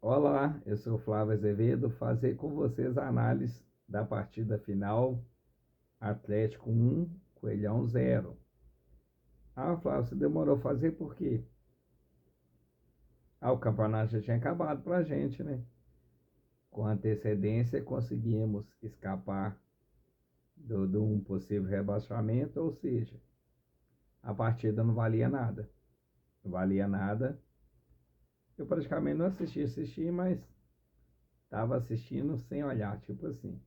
Olá, eu sou Flávio Azevedo, fazer com vocês a análise da partida final, Atlético 1, Coelhão 0. Ah, Flávio, você demorou a fazer por quê? O campeonato já tinha acabado pra gente, né? Com antecedência conseguimos escapar de um possível rebaixamento, ou seja, a partida não valia nada. Não valia nada. Eu praticamente não assisti, mas estava assistindo sem olhar, tipo assim,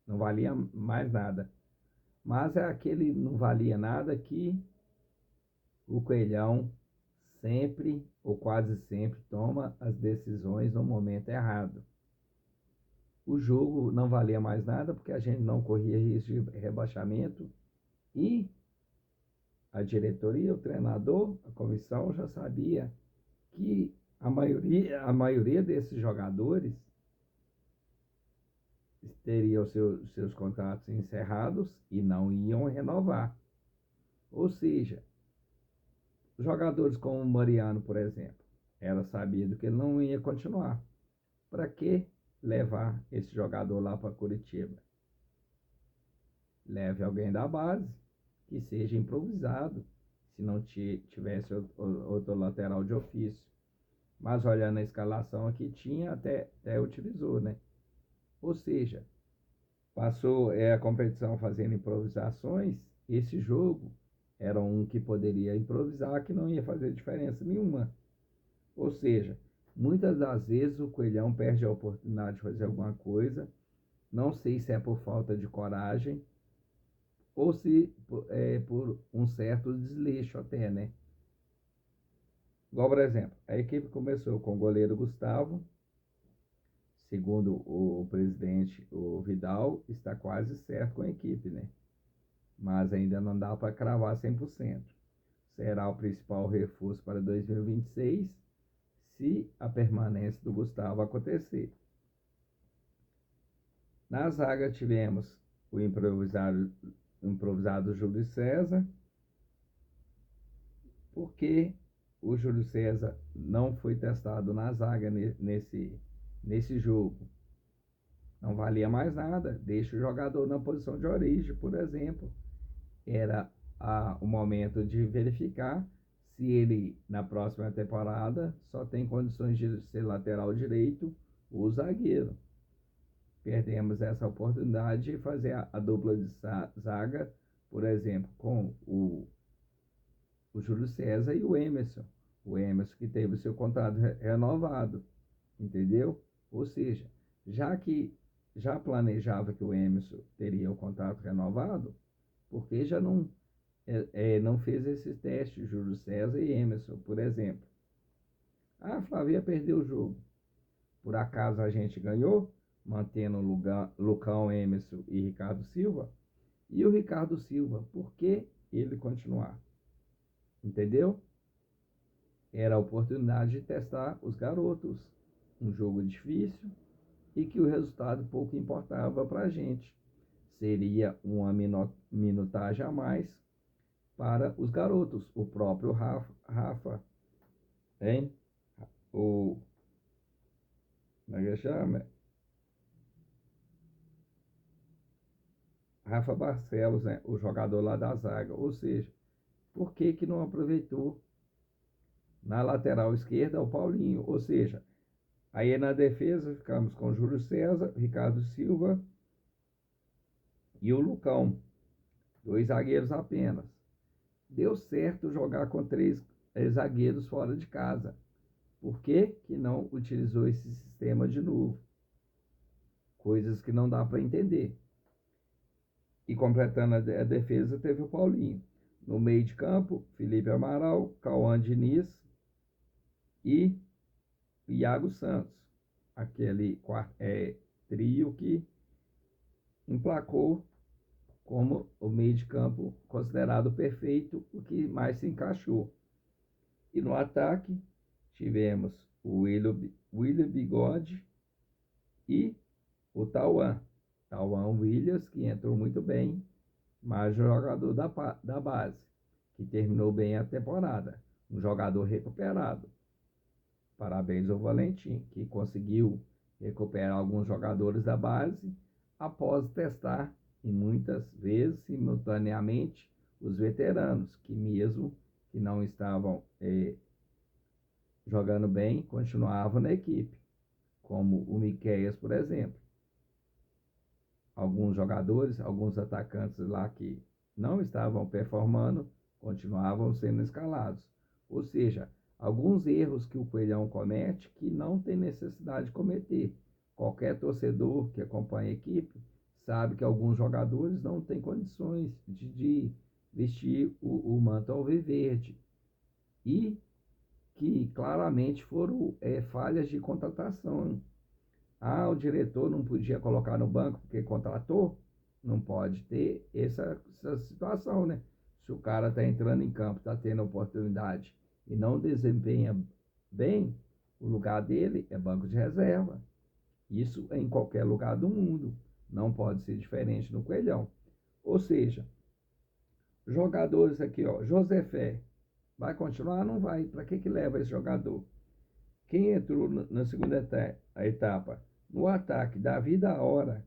não valia mais nada. Mas é aquele não valia nada que o Coelhão sempre ou quase sempre toma as decisões no momento errado. O jogo não valia mais nada porque a gente não corria risco de rebaixamento e a diretoria, o treinador, a comissão já sabia que a maioria desses jogadores teria seus contratos encerrados e não iam renovar. Ou seja, jogadores como o Mariano, por exemplo, era sabido que ele não ia continuar. Para que levar esse jogador lá para Curitiba? Leve alguém da base que seja improvisado, se não tivesse outro lateral de ofício. Mas olhando a escalação aqui, tinha até utilizou, né? Ou seja, passou a competição fazendo improvisações. Esse jogo era um que poderia improvisar, que não ia fazer diferença nenhuma. Ou seja, muitas das vezes o Coelhão perde a oportunidade de fazer alguma coisa. Não sei se é por falta de coragem ou se é por um certo desleixo até, né? Igual, por exemplo, a equipe começou com o goleiro Gustavo, segundo o presidente, o Vidal, está quase certo com a equipe, né? Mas ainda não dá para cravar 100%. Será o principal reforço para 2026, se a permanência do Gustavo acontecer. Na zaga tivemos o improvisado Júlio César, porque o Júlio César não foi testado na zaga nesse jogo. Não valia mais nada. Deixa o jogador na posição de origem, por exemplo. Era o momento de verificar se ele, na próxima temporada, só tem condições de ser lateral direito ou zagueiro. Perdemos essa oportunidade de fazer a dupla de zaga, por exemplo, com o Júlio César e o Emerson. O Emerson que teve o seu contrato renovado, entendeu? Ou seja, já que já planejava que o Emerson teria o contrato renovado, porque já não fez esses testes, Júlio César e Emerson, por exemplo. Flavia perdeu o jogo. Por acaso a gente ganhou, mantendo Lucão, Emerson e Ricardo Silva. E o Ricardo Silva, por que ele continuar? Entendeu? Era a oportunidade de testar os garotos. Um jogo difícil e que o resultado pouco importava para a gente. Seria uma minutagem a mais para os garotos. O próprio Rafa, hein? O, como é que chama? Rafa Barcelos, né? O jogador lá da zaga. Ou seja, por que não aproveitou na lateral esquerda o Paulinho? Ou seja, aí na defesa ficamos com Júlio César, Ricardo Silva e o Lucão. 2 zagueiros apenas. Deu certo jogar com 3 zagueiros fora de casa. Por que não utilizou esse sistema de novo? Coisas que não dá para entender. E completando a defesa, teve o Paulinho. No meio de campo, Felipe Amaral, Cauã Diniz e Iago Santos. Aquele trio que emplacou como o meio de campo considerado perfeito, o que mais se encaixou. E no ataque, tivemos o William Bigode e o Tauan Williams, que entrou muito bem, mas jogador da base, que terminou bem a temporada. Um jogador recuperado. Parabéns ao Valentim, que conseguiu recuperar alguns jogadores da base após testar, e muitas vezes, simultaneamente, os veteranos, que mesmo que não estavam jogando bem, continuavam na equipe, como o Miqueias, por exemplo. Alguns jogadores, alguns atacantes lá que não estavam performando, continuavam sendo escalados. Ou seja, alguns erros que o Coelhão comete que não tem necessidade de cometer. Qualquer torcedor que acompanha a equipe sabe que alguns jogadores não têm condições de vestir o manto alviverde. E que claramente foram falhas de contratação. O diretor não podia colocar no banco porque contratou? Não pode ter essa situação, né? Se o cara está entrando em campo, está tendo oportunidade e não desempenha bem, o lugar dele é banco de reserva. Isso é em qualquer lugar do mundo. Não pode ser diferente no Coelhão. Ou seja, jogadores aqui, ó, Josefé, vai continuar? Não vai. Para que leva esse jogador? Quem entrou na segunda etapa no ataque, Davi da Hora,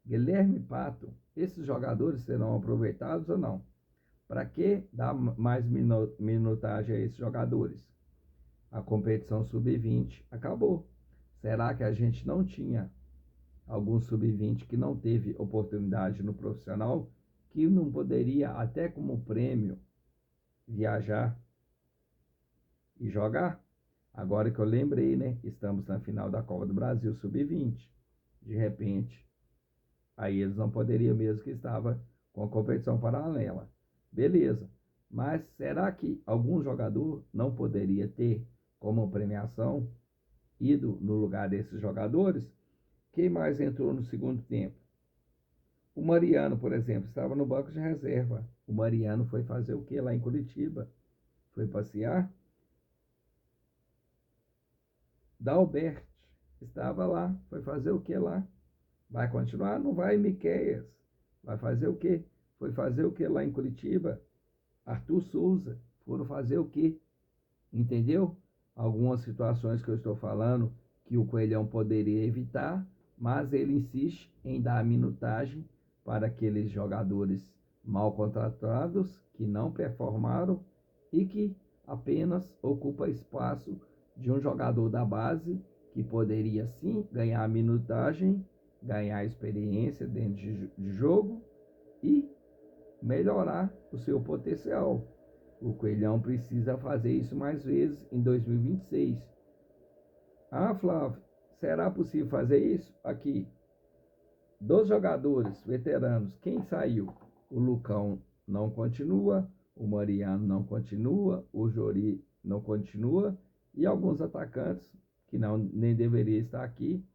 Guilherme Pato, esses jogadores serão aproveitados ou não? Para que dar mais minutagem a esses jogadores? A competição sub-20 acabou. Será que a gente não tinha algum sub-20 que não teve oportunidade no profissional, que não poderia, até como prêmio, viajar e jogar? Agora que eu lembrei, né? Estamos na final da Copa do Brasil sub-20. De repente, aí eles não poderiam mesmo, que estava com a competição paralela. Beleza. Mas será que algum jogador não poderia ter como premiação ido no lugar desses jogadores? Quem mais entrou no segundo tempo? O Mariano, por exemplo, estava no banco de reserva. O Mariano foi fazer o que lá em Curitiba? Foi passear? Dalbert estava lá, foi fazer o que lá? Vai continuar? Não vai, Miqueias. Vai fazer o quê? Foi fazer o que lá em Curitiba? Arthur Souza. Foram fazer o quê? Entendeu? Algumas situações que eu estou falando que o Coelhão poderia evitar, mas ele insiste em dar minutagem para aqueles jogadores mal contratados, que não performaram e que apenas ocupa espaço de um jogador da base que poderia sim ganhar minutagem, ganhar experiência dentro de jogo e melhorar o seu potencial. O Coelhão precisa fazer isso mais vezes em 2026. Flávio, será possível fazer isso? Aqui, dos jogadores veteranos, quem saiu? O Lucão não continua, o Mariano não continua, o Jori não continua e alguns atacantes que não nem deveria estar aqui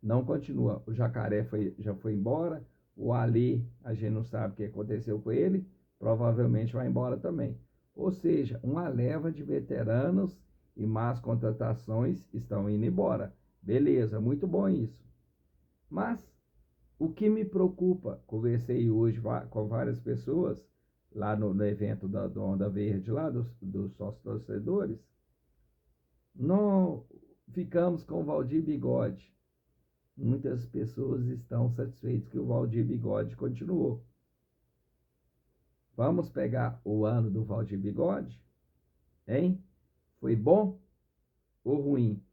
não continua. O Jacaré já foi embora, o Ali, a gente não sabe o que aconteceu com ele, provavelmente vai embora também. Ou seja, uma leva de veteranos e más contratações estão indo embora. Beleza, muito bom isso. Mas o que me preocupa, conversei hoje com várias pessoas lá no evento do Onda Verde, lá dos sócios torcedores, não ficamos com o Valdir Bigode. Muitas pessoas estão satisfeitas que o Valdir Bigode continuou. Vamos pegar o ano do Valdir Bigode? Hein? Foi bom ou ruim?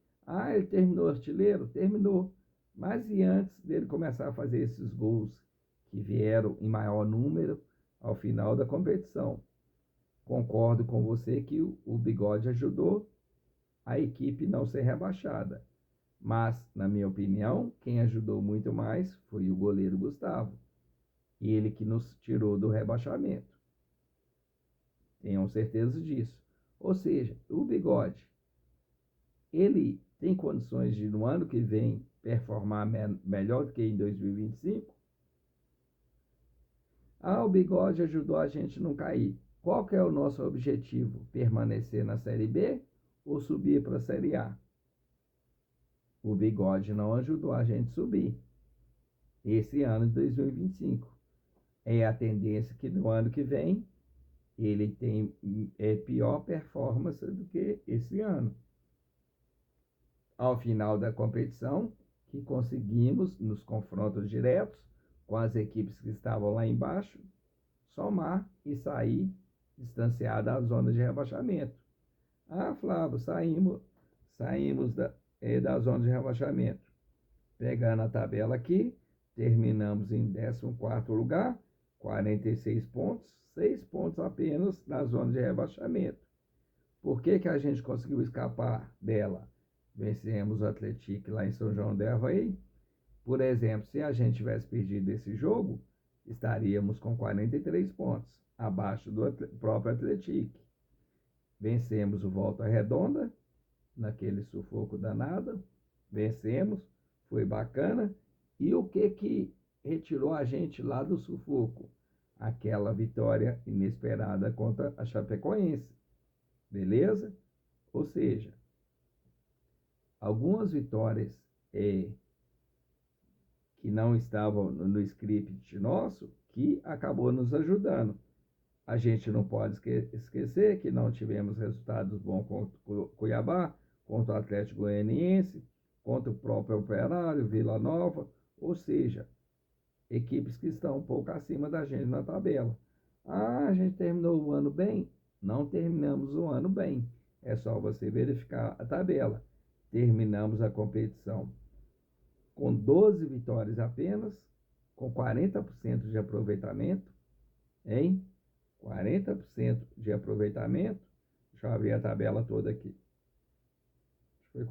Ele terminou artilheiro? Terminou. Mas e antes dele começar a fazer esses gols que vieram em maior número ao final da competição? Concordo com você que o Bigode ajudou a equipe não ser rebaixada. Mas, na minha opinião, quem ajudou muito mais foi o goleiro Gustavo. Ele que nos tirou do rebaixamento. Tenham certeza disso. Ou seja, o Bigode, ele tem condições de, no ano que vem, performar melhor do que em 2025? O Bigode ajudou a gente a não cair. Qual que é o nosso objetivo? Permanecer na Série B ou subir para a Série A? O Bigode não ajudou a gente a subir esse ano de 2025. É a tendência que no ano que vem ele tem pior performance do que esse ano. ao final da competição, que conseguimos, nos confrontos diretos com as equipes que estavam lá embaixo, somar e sair distanciado da zona de rebaixamento. Ah, Flávio, saímos da zona de rebaixamento. Pegando a tabela aqui, terminamos em 14º lugar, 46 pontos, 6 pontos apenas da zona de rebaixamento. Por que a gente conseguiu escapar dela? Vencemos o Atlético lá em São João del Rei. Por exemplo, se a gente tivesse perdido esse jogo, estaríamos com 43 pontos, abaixo do próprio Atlético. Vencemos o Volta Redonda, naquele sufoco danado. Vencemos, foi bacana. E o que retirou a gente lá do sufoco? Aquela vitória inesperada contra a Chapecoense. Beleza? Ou seja, algumas vitórias que não estavam no script nosso, que acabou nos ajudando. A gente não pode esquecer que não tivemos resultados bons contra o Cuiabá, contra o Atlético Goianiense, contra o próprio Operário, Vila Nova, ou seja, equipes que estão um pouco acima da gente na tabela. Ah, a gente terminou o ano bem? Não terminamos o ano bem. É só você verificar a tabela. Terminamos a competição com 12 vitórias apenas, com 40% de aproveitamento, hein? 40% de aproveitamento. Deixa eu abrir a tabela toda aqui. Acho que foi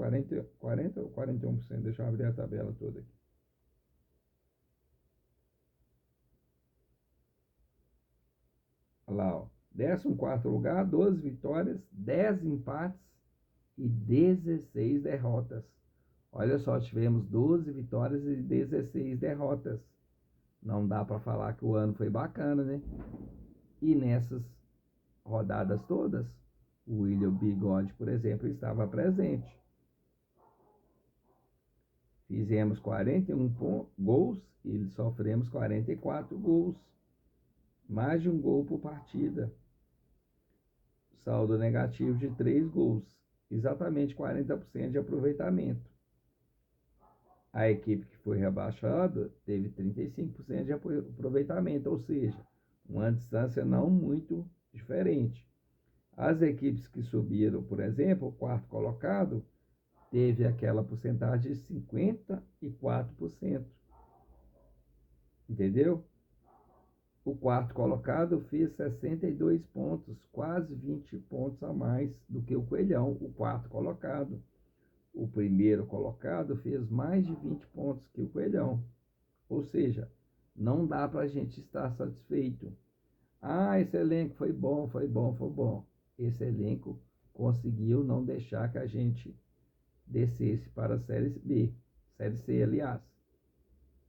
40 ou 41%. Deixa eu abrir a tabela toda aqui. Olha lá, ó. 14º lugar, 12 vitórias, 10 empates e 16 derrotas. Olha só, tivemos 12 vitórias e 16 derrotas. Não dá para falar que o ano foi bacana, né? E nessas rodadas todas, o William Bigode, por exemplo, estava presente. Fizemos 41 gols e sofremos 44 gols. Mais de um gol por partida. Saldo negativo de 3 gols. Exatamente 40% de aproveitamento. A equipe que foi rebaixada teve 35% de aproveitamento, ou seja, uma distância não muito diferente. As equipes que subiram, por exemplo, o quarto colocado, teve aquela porcentagem de 54%. Entendeu? O quarto colocado fez 62 pontos, quase 20 pontos a mais do que o Coelhão, o quarto colocado. O primeiro colocado fez mais de 20 pontos que o Coelhão. Ou seja, não dá para a gente estar satisfeito. Ah, esse elenco foi bom, foi bom, foi bom. Esse elenco conseguiu não deixar que a gente descesse para a Série B, Série C, aliás.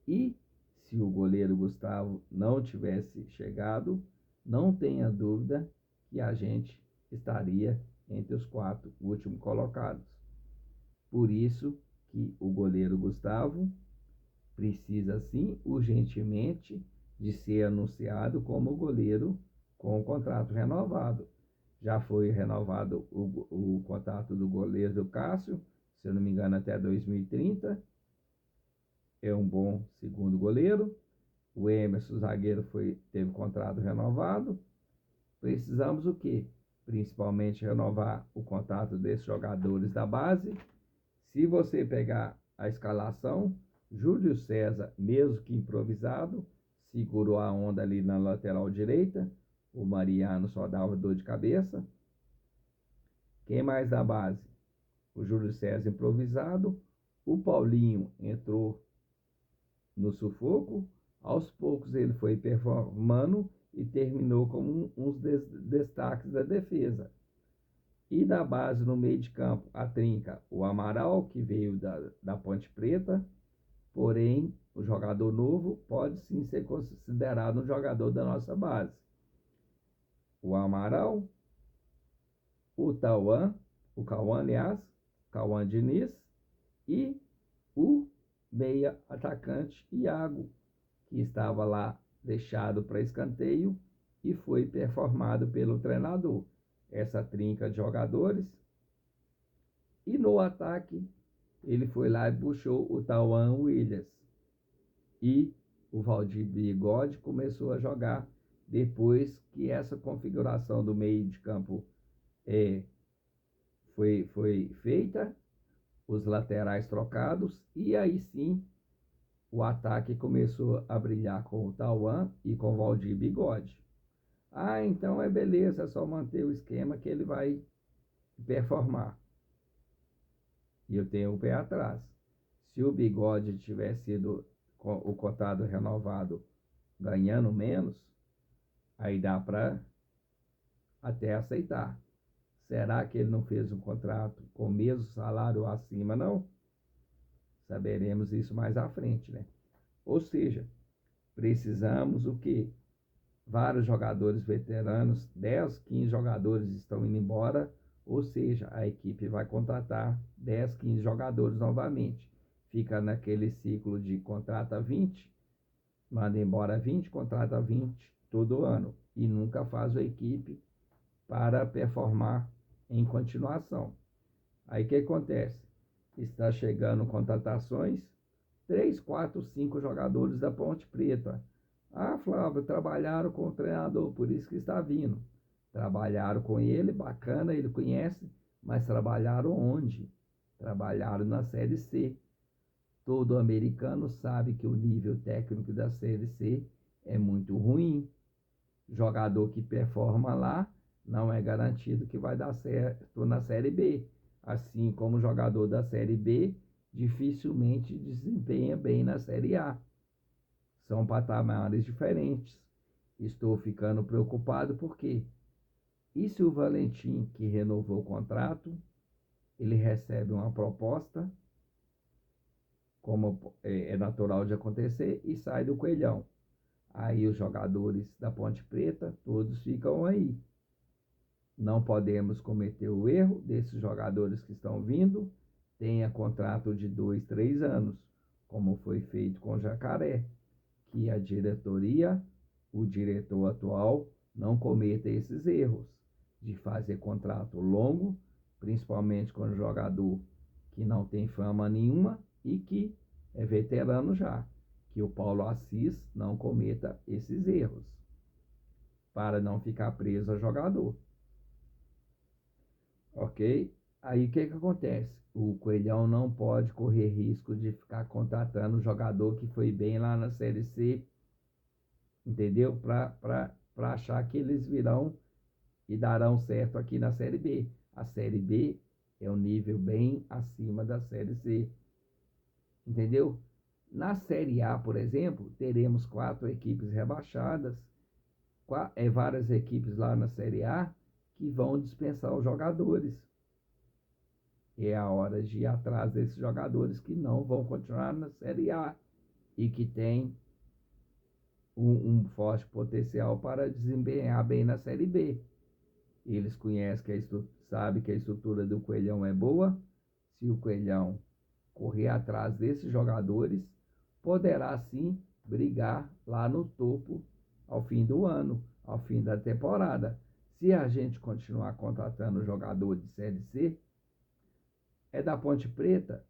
E se o goleiro Gustavo não tivesse chegado, não tenha dúvida que a gente estaria entre os 4 últimos colocados. Por isso que o goleiro Gustavo precisa, sim, urgentemente, de ser anunciado como goleiro com o contrato renovado. Já foi renovado o contrato do goleiro Cássio, se eu não me engano, até 2030. É um bom segundo goleiro. O Emerson, zagueiro, teve contrato renovado. Precisamos o quê? Principalmente renovar o contrato desses jogadores da base. Se você pegar a escalação, Júlio César, mesmo que improvisado, segurou a onda ali na lateral direita. O Mariano só dava dor de cabeça. Quem mais da base? O Júlio César improvisado. O Paulinho entrou no sufoco. Aos poucos ele foi performando e terminou como um dos destaques da defesa. E da base no meio de campo, a trinca, o Amaral, que veio da Ponte Preta, porém o jogador novo pode sim ser considerado um jogador da nossa base. O Amaral, o Cauã, aliás, Cauã Diniz, e o meia atacante Iago, que estava lá deixado para escanteio e foi performado pelo treinador. Essa trinca de jogadores. E no ataque, ele foi lá e puxou o Tauan Williams. E o Valdir Bigode começou a jogar depois que essa configuração do meio de campo foi feita, os laterais trocados, e aí sim o ataque começou a brilhar com o Tauan e com o Valdir Bigode. Ah, então é beleza, é só manter o esquema que ele vai performar. E eu tenho o pé atrás. Se o Bigode tivesse sido o cotado renovado ganhando menos, aí dá para até aceitar. Será que ele não fez um contrato com o mesmo salário acima, não? Saberemos isso mais à frente, né? Ou seja, precisamos o quê? Vários jogadores veteranos, 10, 15 jogadores estão indo embora, ou seja, a equipe vai contratar 10, 15 jogadores novamente. Fica naquele ciclo de contrata 20, manda embora 20, contrata 20 todo ano e nunca faz a equipe para performar em continuação. Aí o que acontece? Está chegando contratações, 3, 4, 5 jogadores da Ponte Preta. Ah, Flávio, trabalharam com o treinador, por isso que está vindo. Trabalharam com ele, bacana, ele conhece, mas trabalharam onde? Trabalharam na Série C. Todo americano sabe que o nível técnico da Série C é muito ruim. Jogador que performa lá não é garantido que vai dar certo na Série B. Assim como o jogador da Série B dificilmente desempenha bem na Série A. São patamares diferentes. Estou ficando preocupado porque e se o Valentim, que renovou o contrato, ele recebe uma proposta, como é natural de acontecer, e sai do Coelhão? Aí os jogadores da Ponte Preta, todos ficam aí. Não podemos cometer o erro desses jogadores que estão vindo, tenha contrato de 2, 3 anos, como foi feito com o Jacaré, que a diretoria, o diretor atual, não cometa esses erros de fazer contrato longo, principalmente com o jogador que não tem fama nenhuma e que é veterano já. Que o Paulo Assis não cometa esses erros, para não ficar preso a jogador. Ok? Aí o que acontece? O Coelhão não pode correr risco de ficar contratando um jogador que foi bem lá na Série C, entendeu? Para achar que eles virão e darão certo aqui na Série B. A Série B é um nível bem acima da Série C, entendeu? Na Série A, por exemplo, teremos 4 equipes rebaixadas, várias equipes lá na Série A que vão dispensar os jogadores. É a hora de ir atrás desses jogadores que não vão continuar na Série A e que têm um forte potencial para desempenhar bem na Série B. Eles conhecem sabem que a estrutura do Coelhão é boa. Se o Coelhão correr atrás desses jogadores, poderá sim brigar lá no topo ao fim do ano, ao fim da temporada. Se a gente continuar contratando jogador de Série C, é da Ponte Preta,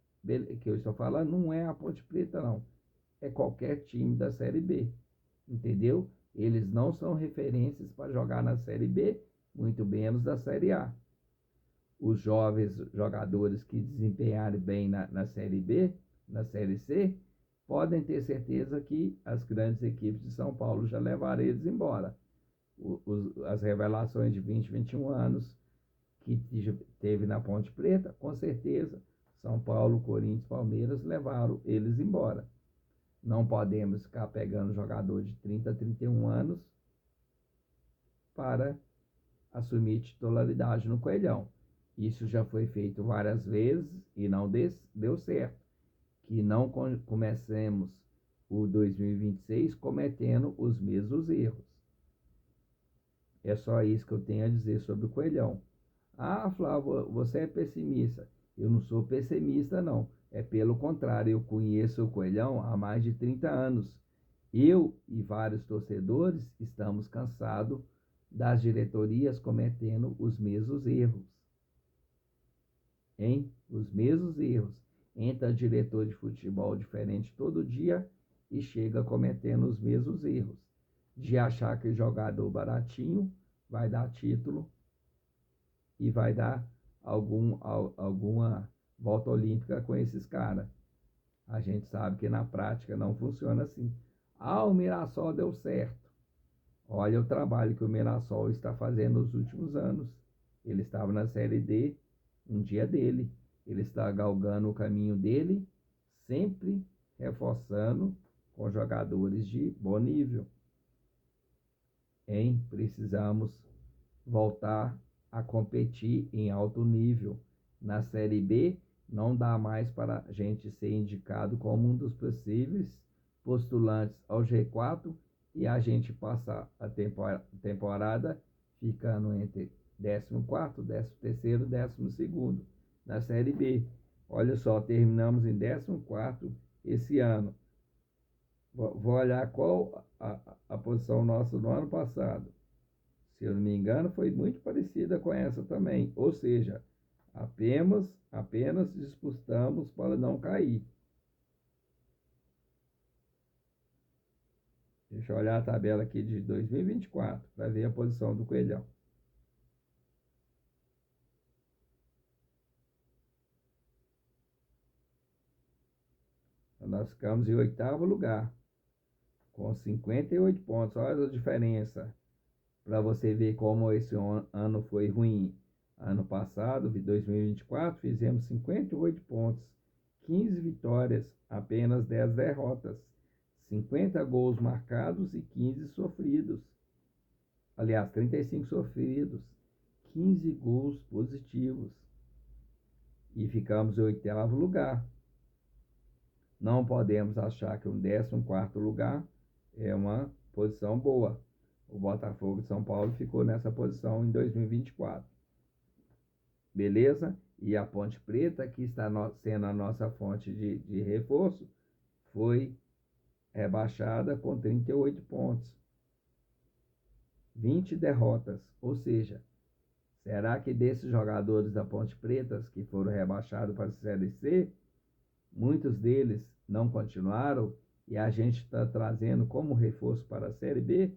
que eu estou falando, não é a Ponte Preta não, é qualquer time da Série B, entendeu? Eles não são referências para jogar na Série B, muito menos da Série A. Os jovens jogadores que desempenharem bem na Série B, na Série C, podem ter certeza que as grandes equipes de São Paulo já levaram eles embora. As revelações de 20, 21 anos que teve na Ponte Preta, com certeza, São Paulo, Corinthians, Palmeiras levaram eles embora. Não podemos ficar pegando jogador de 30, 31 anos para assumir titularidade no Coelhão. Isso já foi feito várias vezes e não deu certo. Que não comecemos o 2026 cometendo os mesmos erros. É só isso que eu tenho a dizer sobre o Coelhão. Ah, Flávio, você é pessimista. Eu não sou pessimista, não. É pelo contrário, eu conheço o Coelhão há mais de 30 anos. Eu e vários torcedores estamos cansados das diretorias cometendo os mesmos erros. Hein? Os mesmos erros. entra diretor de futebol diferente todo dia e chega cometendo os mesmos erros, de achar que jogador baratinho vai dar título e vai dar alguma volta olímpica com esses caras. A gente sabe que na prática não funciona assim. Ah, o Mirassol deu certo. Olha o trabalho que o Mirassol está fazendo nos últimos anos. Ele estava na Série D, um dia dele. Ele está galgando o caminho dele, sempre reforçando com jogadores de bom nível. Precisamos voltar a competir em alto nível. Na Série B, não dá mais para a gente ser indicado como um dos possíveis postulantes ao G4 e a gente passar a temporada ficando entre 14º, 13º, 12º na Série B. Olha só, terminamos em 14º esse ano. Vou olhar qual a posição nossa no ano passado. Se eu não me engano, foi muito parecida com essa também. Ou seja, apenas disputamos para não cair. Deixa eu olhar a tabela aqui de 2024 para ver a posição do Coelhão. Nós ficamos em 8º lugar, com 58 pontos. Olha a diferença, para você ver como esse ano foi ruim. Ano passado, de 2024, fizemos 58 pontos, 15 vitórias, apenas 10 derrotas, 50 gols marcados e 15 sofridos. Aliás, 35 sofridos, 15 gols positivos. E ficamos em 8º lugar. Não podemos achar que um 14º lugar é uma posição boa. O Botafogo de São Paulo ficou nessa posição em 2024. Beleza? E a Ponte Preta, que está sendo a nossa fonte de reforço, foi rebaixada com 38 pontos. 20 derrotas. Ou seja, será que desses jogadores da Ponte Preta que foram rebaixados para a Série C, muitos deles não continuaram e a gente está trazendo como reforço para a Série B?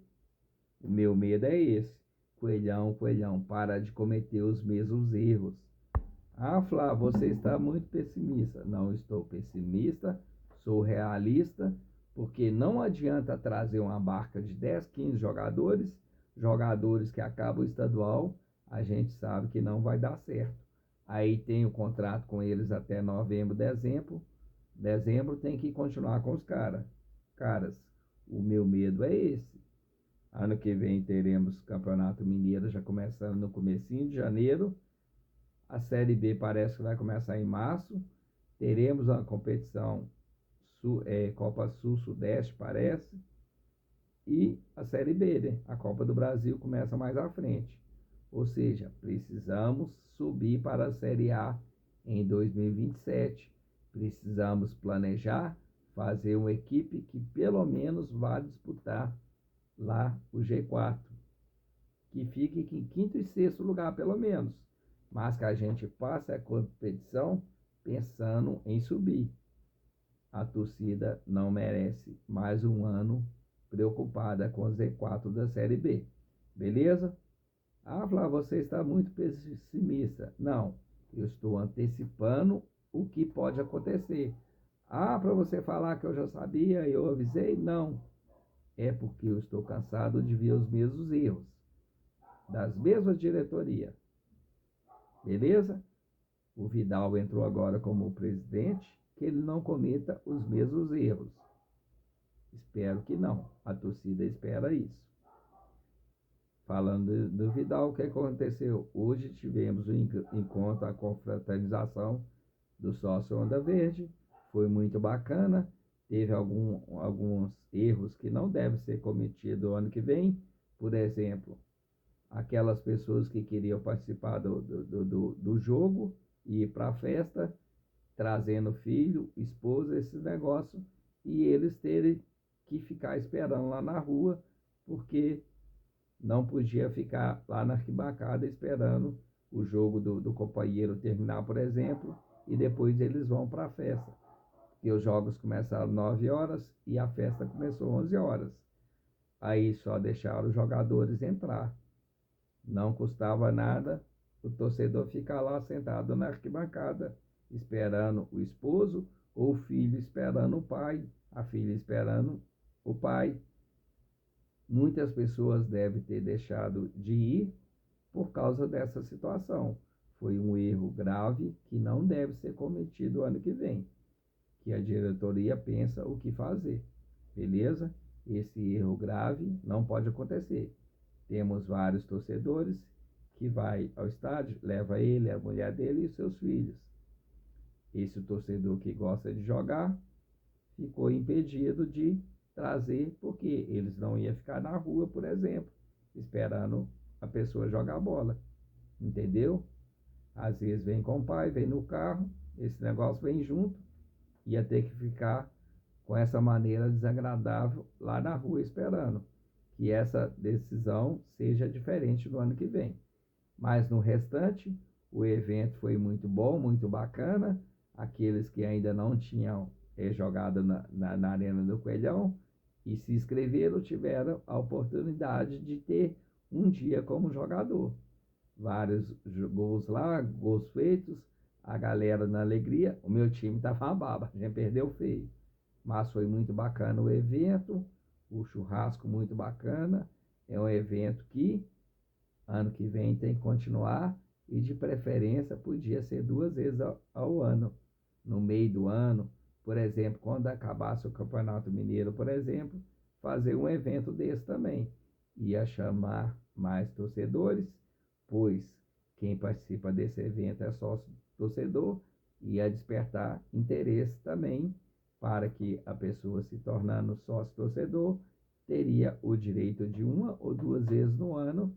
O meu medo é esse. Coelhão, para de cometer os mesmos erros. Ah, Flávio, você está muito pessimista. Não estou pessimista, sou realista, porque não adianta trazer uma barca de 10, 15 jogadores que acabam o estadual, a gente sabe que não vai dar certo. Aí tem o contrato com eles até novembro, dezembro. Dezembro tem que continuar com os caras. O meu medo é esse. Ano que vem teremos Campeonato Mineiro já começando no comecinho de janeiro. A Série B parece que vai começar em março. Teremos uma competição Copa Sul-Sudeste, parece. E a Série B, né? A Copa do Brasil começa mais à frente. Ou seja, precisamos subir para a Série A em 2027. Precisamos planejar, fazer uma equipe que pelo menos vá disputar lá o G4. Que fique em 5º e 6º lugar, pelo menos. Mas que a gente passe a competição pensando em subir. A torcida não merece mais um ano preocupada com o Z4 da Série B. Beleza? Ah, Flávio, você está muito pessimista. Não, eu estou antecipando o que pode acontecer. Ah, para você falar que eu já sabia, eu avisei? Não. É porque eu estou cansado de ver os mesmos erros das mesmas diretorias. Beleza? O Vidal entrou agora como presidente, que ele não cometa os mesmos erros. Espero que não. A torcida espera isso. Falando do Vidal, o que aconteceu? Hoje tivemos um encontro, a confraternização do sócio Onda Verde. Foi muito bacana. Teve alguns erros que não devem ser cometidos ano que vem. Por exemplo, aquelas pessoas que queriam participar do jogo e ir para a festa, trazendo filho, esposa, esse negócio, e eles terem que ficar esperando lá na rua, porque não podia ficar lá na arquibancada esperando o jogo do companheiro terminar, por exemplo, e depois eles vão para a festa. Porque os jogos começaram 9 horas e a festa começou 11 horas. Aí só deixaram os jogadores entrar. Não custava nada o torcedor ficar lá sentado na arquibancada, esperando o esposo ou o filho esperando o pai, a filha esperando o pai. Muitas pessoas devem ter deixado de ir por causa dessa situação. Foi um erro grave que não deve ser cometido ano que vem, que a diretoria pensa o que fazer, beleza? Esse erro grave não pode acontecer. Temos vários torcedores que vai ao estádio, leva ele, a mulher dele e seus filhos. Esse torcedor que gosta de jogar ficou impedido de trazer, porque eles não iam ficar na rua, por exemplo, esperando a pessoa jogar bola, entendeu? Às vezes vem com o pai, vem no carro, esse negócio vem junto, ia ter que ficar com essa maneira desagradável lá na rua esperando que essa decisão seja diferente no ano que vem. Mas no restante, o evento foi muito bom, muito bacana. Aqueles que ainda não tinham jogado na Arena do Coelhão e se inscreveram tiveram a oportunidade de ter um dia como jogador. Vários gols lá, gols feitos, a galera na alegria. O meu time estava uma baba, a gente perdeu feio. Mas foi muito bacana o evento, o churrasco muito bacana. É um evento que ano que vem tem que continuar e de preferência podia ser 2 vezes ao ano. No meio do ano, por exemplo, quando acabasse o Campeonato Mineiro, por exemplo, fazer um evento desse também. Ia chamar mais torcedores, pois quem participa desse evento é sócio torcedor, ia despertar interesse também para que a pessoa se tornando sócio torcedor teria o direito de 1 ou 2 vezes no ano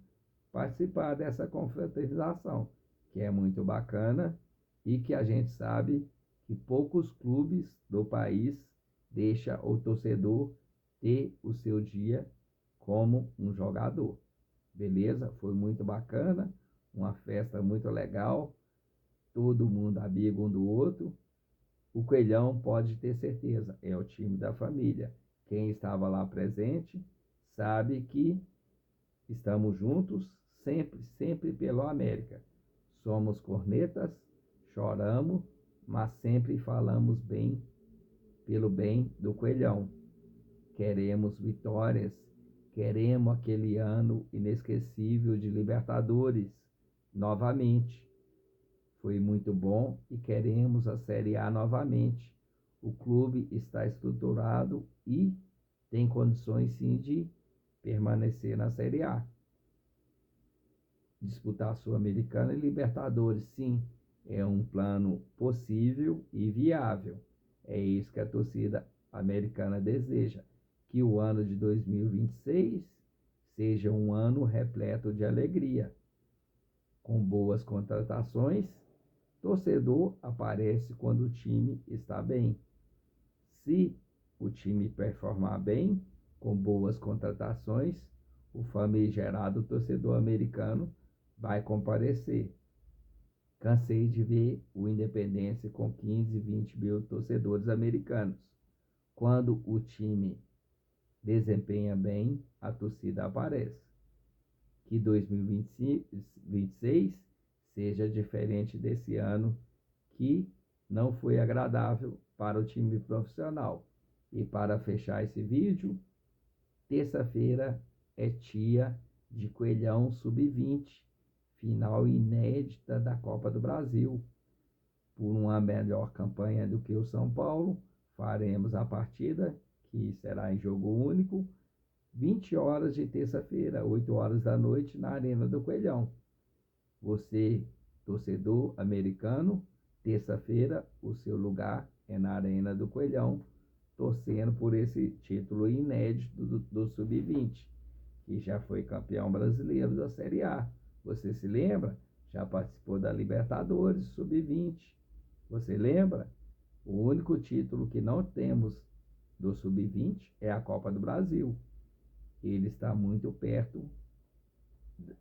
participar dessa confraternização, que é muito bacana e que a gente sabe que poucos clubes do país deixam o torcedor ter o seu dia como um jogador. Beleza? Foi muito bacana, uma festa muito legal, todo mundo amigo um do outro. O Coelhão pode ter certeza, é o time da família. Quem estava lá presente sabe que estamos juntos sempre, sempre pelo América. Somos cornetas, choramos, mas sempre falamos bem, pelo bem do Coelhão. Queremos vitórias, queremos aquele ano inesquecível de Libertadores, novamente. Foi muito bom e queremos a Série A novamente. O clube está estruturado e tem condições sim de permanecer na Série A. Disputar a Sul-Americana e Libertadores, sim, é um plano possível e viável. É isso que a torcida americana deseja, que o ano de 2026 seja um ano repleto de alegria, com boas contratações. Torcedor aparece quando o time está bem. Se o time performar bem, com boas contratações, o famigerado torcedor americano vai comparecer. Cansei de ver o Independência com 15, 20 mil torcedores americanos. Quando o time desempenha bem, a torcida aparece. Que 2026 seja diferente desse ano, que não foi agradável para o time profissional. E para fechar esse vídeo, terça-feira é Tia de Coelhão Sub-20, final inédita da Copa do Brasil. Por uma melhor campanha do que o São Paulo, faremos a partida, que será em jogo único, 20 horas de terça-feira, 8 horas da noite, na Arena do Coelhão. Você, torcedor americano, terça-feira, o seu lugar é na Arena do Coelhão, torcendo por esse título inédito do Sub-20, que já foi campeão brasileiro da Série A. Você se lembra? Já participou da Libertadores Sub-20. Você lembra? O único título que não temos do Sub-20 é a Copa do Brasil. Ele está muito perto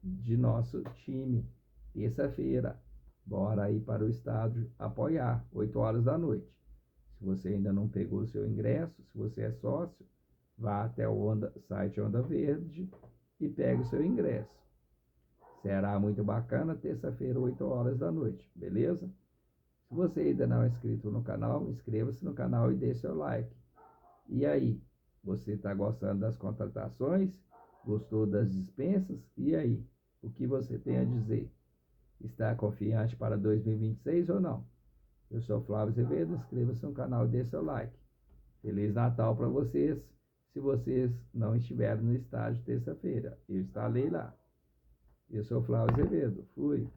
de nosso time. Terça-feira, bora aí para o estádio apoiar, 8 horas da noite. Se você ainda não pegou o seu ingresso, se você é sócio, vá até o site Onda Verde e pegue o seu ingresso. Será muito bacana, terça-feira, 8 horas da noite, beleza? Se você ainda não é inscrito no canal, inscreva-se no canal e deixe seu like. E aí, você está gostando das contratações? Gostou das dispensas? E aí, o que você tem a dizer? Está confiante para 2026 ou não? Eu sou Flávio Azevedo, inscreva-se no canal e deixe seu like. Feliz Natal para vocês, se vocês não estiverem no estádio terça-feira. Eu estarei lá. Eu sou Flávio Azevedo. Fui.